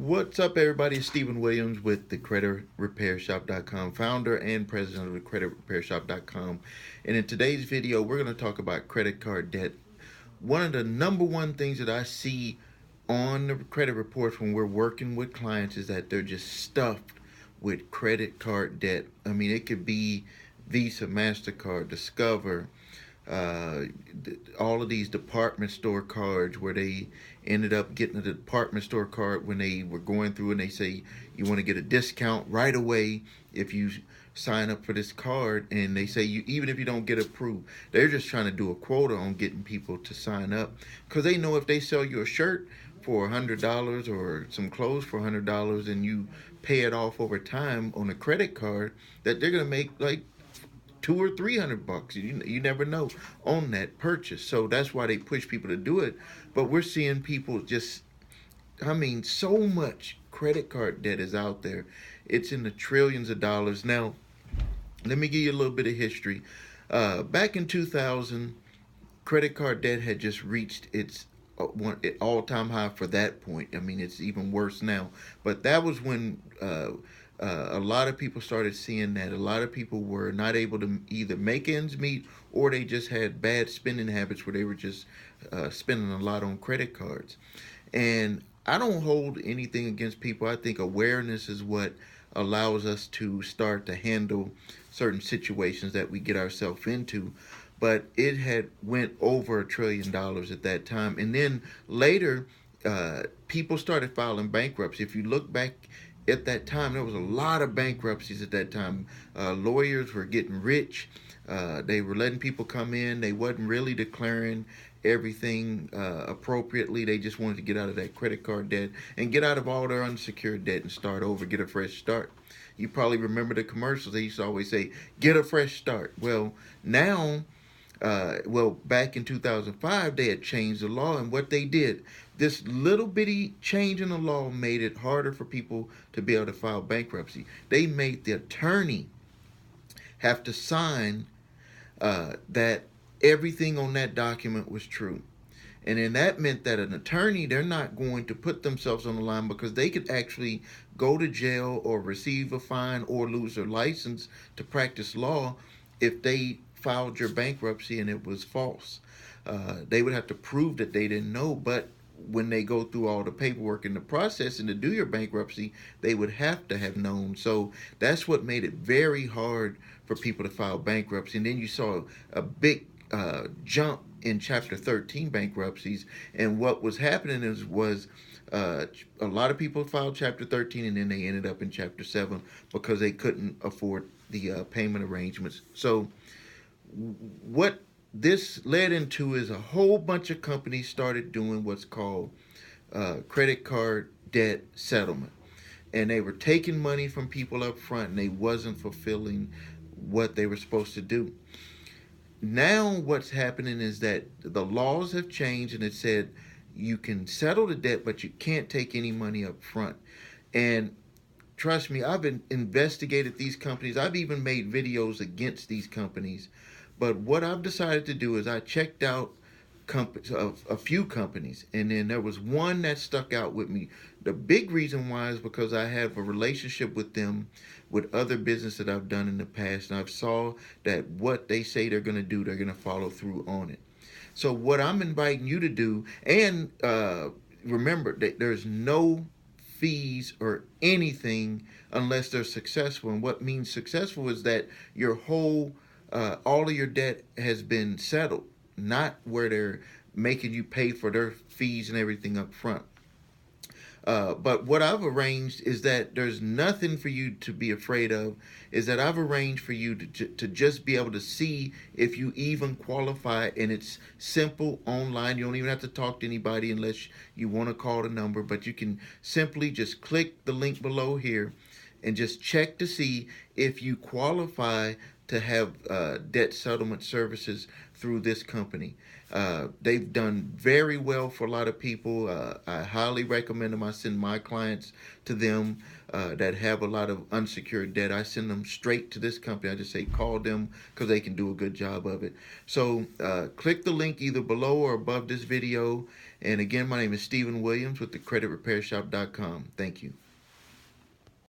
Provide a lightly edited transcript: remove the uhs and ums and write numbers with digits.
What's up, everybody? It's Stephen Williams with the CreditRepairShop.com, founder and president of the CreditRepairShop.com. And in today's video, we're going to talk about credit card debt. One of the number one things that I see on the credit reports when we're working with clients is that they're just stuffed with credit card debt. I mean, it could be Visa, MasterCard, Discover, uh, all of these department store cards where they ended up getting a department store card when they were going through and they say you want to get a discount right away if you sign up for this card, and they say you even if you don't get approved, they're just trying to do a quota on getting people to sign up because they know if they sell you a shirt for $100 or some clothes for $100 and you pay it off over time on a credit card, that they're gonna make like $200 or $300. You never know on that purchase. So that's why they push people to do it. But we're seeing people just, I mean, so much credit card debt is out there. It's in the trillions of dollars. Now, let me give you a little bit of history. Back in 2000, credit card debt had just reached its all-time high for that point. I mean, it's even worse now. But that was when a lot of people started seeing that a lot of people were not able to either make ends meet, or they just had bad spending habits where they were just spending a lot on credit cards. And I don't hold anything against people. I think awareness is what allows us to start to handle certain situations that we get ourselves into. But it had went over $1 trillion at that time, and then later people started filing bankruptcy. If you look back at that time, there was a lot of bankruptcies at that time. Lawyers were getting rich. They were letting people come in. They wasn't really declaring everything appropriately. They just wanted to get out of that credit card debt and get out of all their unsecured debt and start over, get a fresh start. You probably remember the commercials. They used to always say, get a fresh start. Well, now, back in 2005, they had changed the law, and what they did, this little bitty change in the law made it harder for people to be able to file bankruptcy. They made the attorney have to sign that everything on that document was true. And then that meant that an attorney, they're not going to put themselves on the line because they could actually go to jail or receive a fine or lose their license to practice law if they filed your bankruptcy and it was false. They would have to prove that they didn't know, but when they go through all the paperwork and the process and to do your bankruptcy, they would have to have known. So that's what made it very hard for people to file bankruptcy. And then you saw a big jump in Chapter 13 bankruptcies. And what was happening was a lot of people filed Chapter 13 and then they ended up in Chapter 7 because they couldn't afford the payment arrangements. So what this led into is a whole bunch of companies started doing what's called credit card debt settlement, and they were taking money from people up front and they wasn't fulfilling what they were supposed to do. Now what's happening is that the laws have changed, and it said you can settle the debt but you can't take any money up front. And trust me, I've investigated these companies. I've even made videos against these companies. But what I've decided to do is I checked out a few companies, and then there was one that stuck out with me. The big reason why is because I have a relationship with them with other business that I've done in the past, and I've saw that what they say they're going to do, they're going to follow through on it. So what I'm inviting you to do, and remember that there's no fees or anything unless they're successful. And what means successful is that your whole all of your debt has been settled, not where they're making you pay for their fees and everything up front. But what I've arranged is that there's nothing for you to be afraid of, is that I've arranged for you to just be able to see if you even qualify, and it's simple online. You don't even have to talk to anybody unless you want to call the number, but you can simply just click the link below here and just check to see if you qualify to have debt settlement services through this company. They've done very well for a lot of people. I highly recommend them. I send my clients to them that have a lot of unsecured debt. I send them straight to this company. I just say call them because they can do a good job of it. So click the link either below or above this video. And again, my name is Stephen Williams with thecreditrepairshop.com. Thank you.